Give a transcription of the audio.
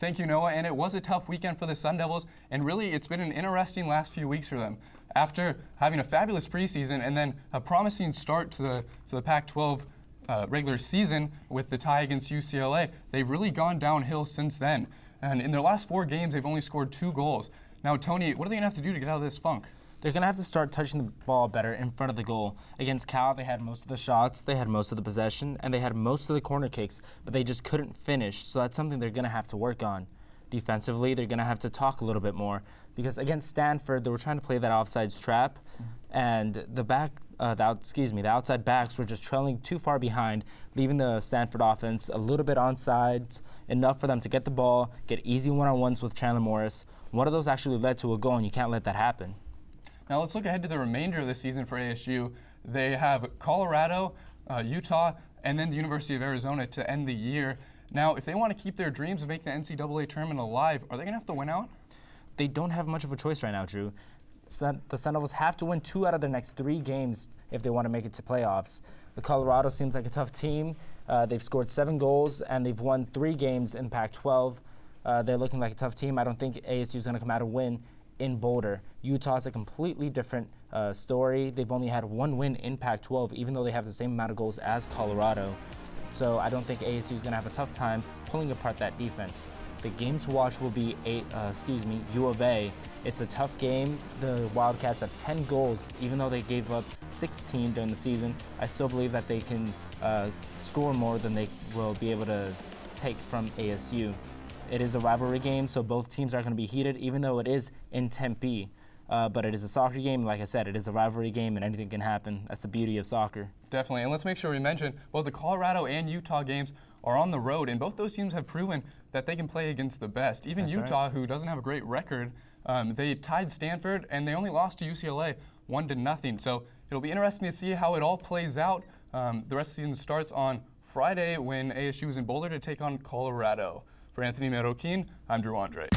Thank you, Noah. And it was a tough weekend for the Sun Devils, and really it's been an interesting last few weeks for them. After having a fabulous preseason and then a promising start to the Pac-12 regular season with the tie against UCLA, they've really gone downhill since then. And in their last 4 games, they've only scored 2 goals. Now, Tony, what are they going to have to do to get out of this funk? They're going to have to start touching the ball better in front of the goal. Against Cal, they had most of the shots, they had most of the possession, and they had most of the corner kicks, but they just couldn't finish, so that's something they're going to have to work on. Defensively, they're going to have to talk a little bit more, because against Stanford, they were trying to play that offsides trap, and the outside backs were just trailing too far behind, leaving the Stanford offense a little bit onside, enough for them to get the ball, get easy one-on-ones with Chandler Morris. One of those actually led to a goal, and you can't let that happen. Now let's look ahead to the remainder of the season for ASU. They have Colorado, Utah, and then the University of Arizona to end the year. Now, if they want to keep their dreams of making the NCAA tournament alive, are they going to have to win out? They don't have much of a choice right now, Drew. The Sun Devils have to win 2 out of their next 3 games if they want to make it to playoffs. The Colorado seems like a tough team. They've scored 7 goals, and they've won 3 games in Pac-12. They're looking like a tough team. I don't think ASU is going to come out and win in Boulder. Utah's a completely different story. They've only had 1 win in Pac-12, even though they have the same amount of goals as Colorado. So I don't think ASU is going to have a tough time pulling apart that defense. The game to watch will be U of A. It's a tough game. The Wildcats have 10 goals, even though they gave up 16 during the season. I still believe that they can score more than they will be able to take from ASU. It is a rivalry game, so both teams are going to be heated, even though it is in Tempe. But it is a soccer game. Like I said, it is a rivalry game, and anything can happen. That's the beauty of soccer. Definitely. And let's make sure we mention both the Colorado and Utah games are on the road, and both those teams have proven that they can play against the best. Even Utah, right, who doesn't have a great record, they tied Stanford, and they only lost to UCLA 1-0. So it'll be interesting to see how it all plays out. The rest of the season starts on Friday when ASU is in Boulder to take on Colorado. For Anthony Marroquin, I'm Drew Andre.